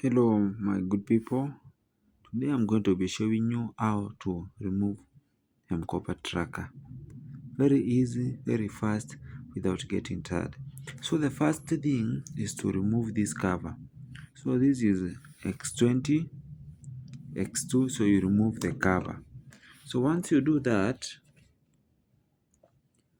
Hello my good people, today I'm going to be showing you how to remove Mkopa tracker. Very easy, very fast, without getting tired. So the first thing is to remove this cover. So this is X20, X2, so you remove the cover. So once you do that,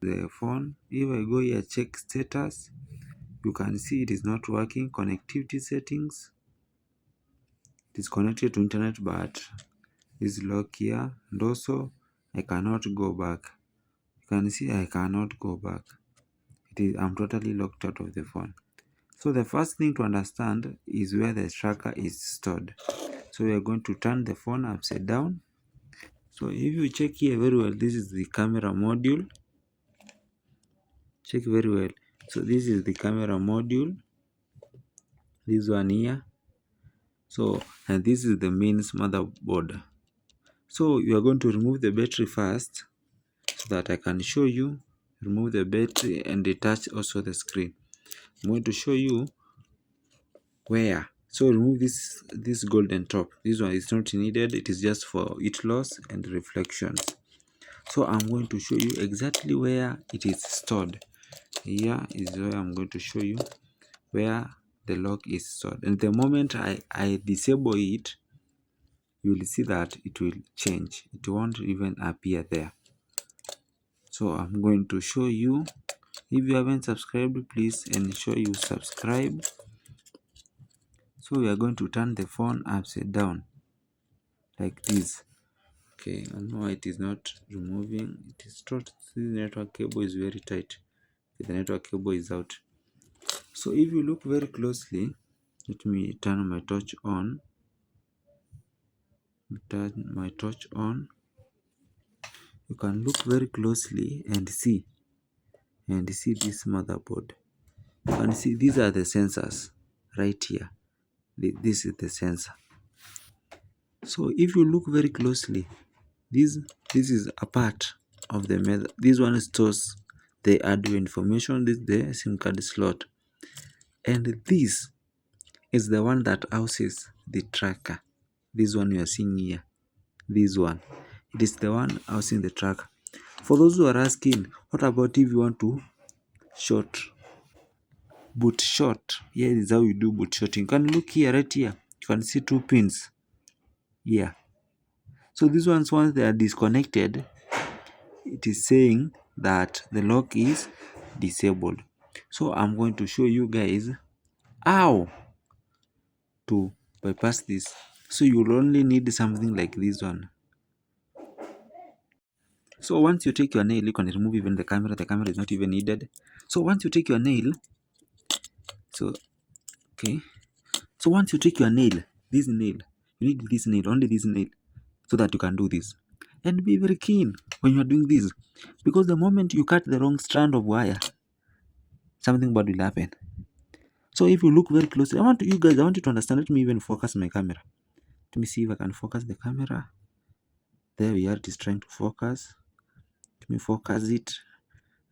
the phone, if I go here check status, you can see it is not working. Connectivity settings, it is connected to internet but is lock here, and also I cannot go back. You can see I cannot go back. I'm totally locked out of the phone. So the first thing to understand is where the tracker is stored. So we are going to turn the phone upside down. So if you check here very well, this is the camera module. Check very well. So this is the camera module, this one here. So and this is the mains motherboard. So you are going to remove the battery first, so that I can show you. Remove the battery and detach also the screen. I'm going to show you where. So remove this golden top. This one is not needed, it is just for heat loss and reflections. So I'm going to show you exactly where it is stored. Here is where I'm going to show you where the lock is stored, and the moment I disable it, you will see that it will change. It won't even appear there. So I'm going to show you. If you haven't subscribed, please ensure you subscribe. So we are going to turn the phone upside down like this. Okay, I know it is not removing. It is not. The network cable is very tight. The network cable is out. So if you look very closely, let me turn my torch on. Turn my torch on. You can look very closely and see this motherboard. You can see these are the sensors right here. This is the sensor. So if you look very closely, this is a part of the method. This one stores the hardware information. This is the SIM card slot, and this is the one that houses the tracker. This one you are seeing here, this one, it is the one housing the tracker. For those who are asking, what about if you want to short boot short? Here is how you do boot shorting. You can look here, right here, you can see two pins here. So these ones, once they are disconnected, it is saying that the lock is disabled. So I'm going to show you guys how to bypass this. So you'll only need something like this one. So once you take your nail, you can remove even the camera is not even needed. So once you take your nail, so okay, so once you take your nail, this nail, you need this nail, only this nail, so that you can do this. And be very keen when you are doing this, because the moment you cut the wrong strand of wire, something bad will happen. So if you look very closely, I want you to understand. Let me even focus my camera. Let me see if I can focus the camera. There we are, it is trying to focus. Let me focus it.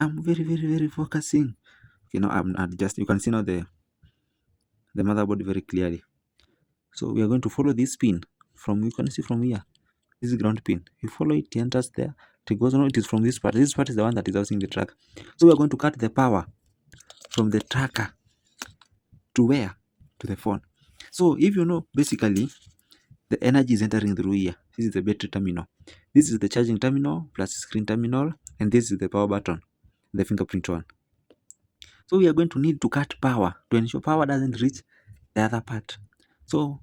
I'm very focusing. Okay, now I'm just, you can see now the motherboard very clearly. So we are going to follow this pin from, you can see from here, this is ground pin. You follow it, it enters there, it goes on. It is from this part. This part is the one that is housing the tracker. So we are going to cut the power from the tracker to where? To the phone. So if you know, basically the energy is entering through here. This is the battery terminal, this is the charging terminal plus screen terminal, and this is the power button, the fingerprint one. So we are going to need to cut power to ensure power doesn't reach the other part. So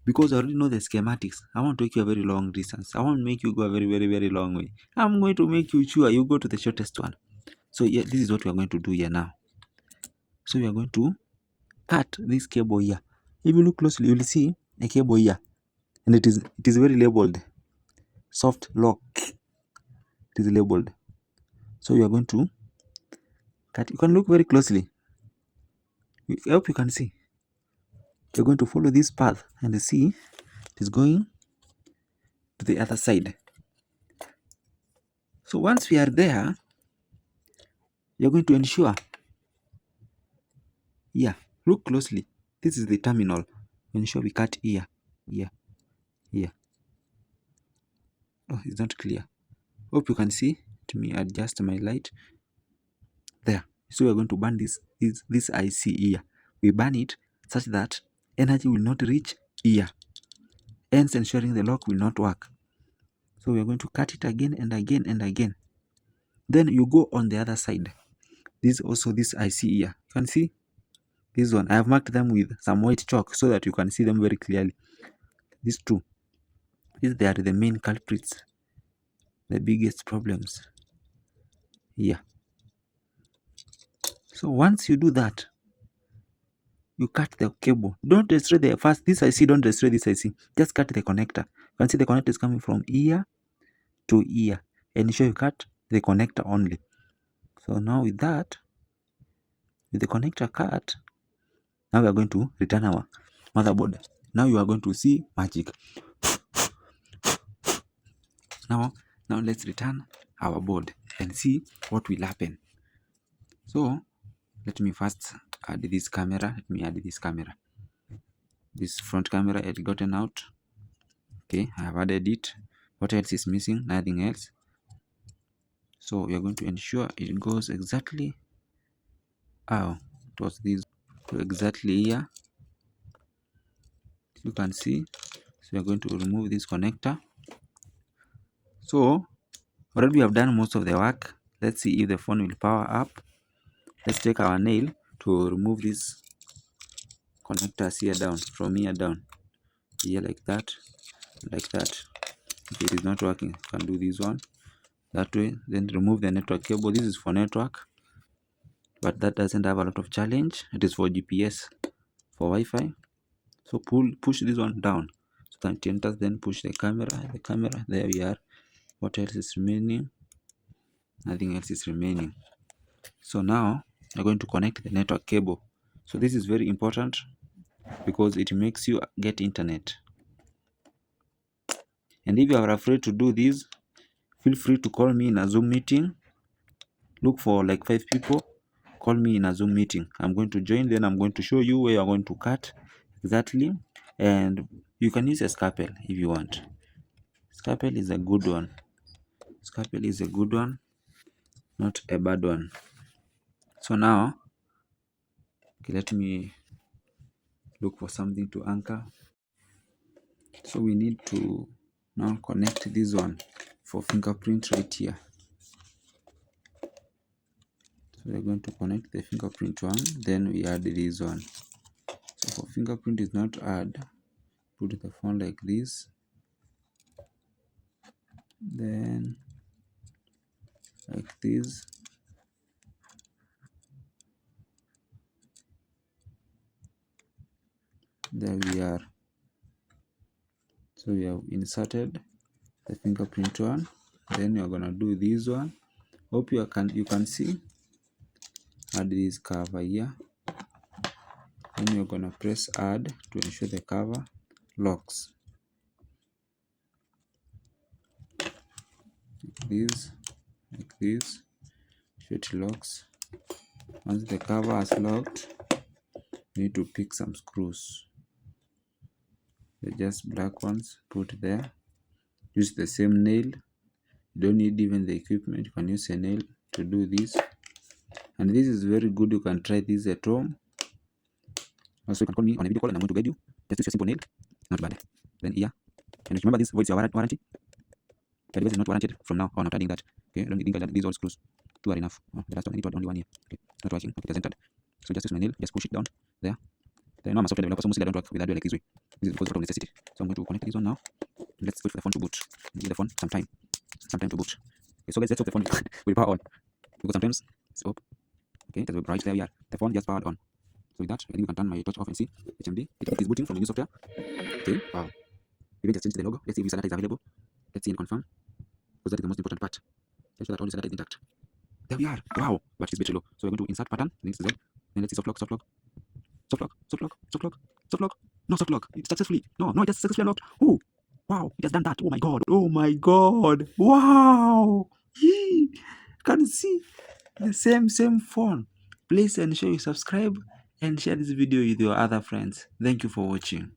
because I already know the schematics, I want to take you a very long distance. I want to make you go a very long way. I'm going to make you sure you go to the shortest one. So yeah, this is what we are going to do here now. So we are going to cut this cable here. If you look closely, you will see a cable here, and it is very labeled soft lock. It is labeled. So we are going to cut. You can look very closely. I hope you can see. You're going to follow this path and see it is going to the other side. So once we are there, you're going to ensure, yeah, look closely. This is the terminal. ensure we cut here, here, here. Oh, it's not clear. Hope you can see. Let me adjust my light. There. So we're going to burn this IC here. We burn it such that energy will not reach here, hence ensuring the lock will not work. So we're going to cut it again and again and again. Then you go on the other side. This also this IC here. You can see this one. I have marked them with some white chalk so that you can see them very clearly. These two. These they are the main culprits, the biggest problems here. So once you do that, you cut the cable. Don't destroy the first this IC, don't destroy this IC. Just cut the connector. You can see the connector is coming from ear to ear. And ensure you cut the connector only. So now with that, with the connector cut, now we are going to return our motherboard. Now you are going to see magic. Now let's return our board and see what will happen. So let me first add this camera. Let me add this camera. This front camera had gotten out. Okay, I have added it. What else is missing? Nothing else. So we are going to ensure it goes exactly how it was this. So exactly here. You can see. So we are going to remove this connector. So already we have done most of the work. Let's see if the phone will power up. Let's take our nail to remove these connectors here down, from here down, here like that, like that. If it is not working, you can do this one that way. Then remove the network cable. This is for network, but that doesn't have a lot of challenge. It is for GPS, for Wi-Fi. So push this one down so that it enters. Then push the camera. There we are. What else is remaining? Nothing else is remaining. So now you're going to connect the network cable. So this is very important because it makes you get internet. And if you are afraid to do this, feel free to call me in a Zoom meeting. Look for like 5 people. Call me in a Zoom meeting. I'm going to join. Then I'm going to show you where you're going to cut exactly. And you can use a scalpel if you want. Scalpel is a good one. Scalpel is a good one, not a bad one. So now, okay, let me look for something to anchor. So we need to now connect this one for fingerprint right here. So we're going to connect the fingerprint one, then we add this one. So for fingerprint is not add, put the phone like this, then like this, there we are. So we have inserted the fingerprint one, then you're gonna do this one. Hope you can see. Add this cover here, then you're gonna press add to ensure the cover locks like this, so it locks. Once the cover is locked, you need to pick some screws. They're just black ones, put there. Use the same nail. You don't need even the equipment, you can use a nail to do this. And this is very good, you can try this at home. Also, you can call me on a video call and I'm going to guide you. Just use a simple nail, not bad. Then here, and remember this voids your warranty. The device is not warranted from now on after adding that. Okay, don't think that these all screws. 2 are enough. Oh, the last one I need to add only 1 here. Okay, not working. Okay, it has entered. So just use my nail, just push it down there. Then I'm a software developer, so mostly I don't work with hardware like this way. This is because of necessity. So I'm going to connect this one now. Let's wait for the phone to boot. Give the phone some time to boot. Okay, so guys, let's hope the phone will power on, because sometimes it's up. Okay, it has right there we are. The phone just powered on. So with that, I think you can turn my touch off and see HMD. It is booting from the new software. Okay, wow. Even just change the logo. Let's see if this data is available. Let's see and confirm, because that is the most important part. Make sure that all this data is intact. There we are. Wow, but it's battery low. So we're going to insert pattern. Next is then let's see soft lock. No soft lock. It's successfully. No, it has successfully unlocked. Oh, wow, it has done that. Oh my god. Wow. Yee. Can see the same phone. Please ensure you subscribe and share this video with your other friends. Thank you for watching.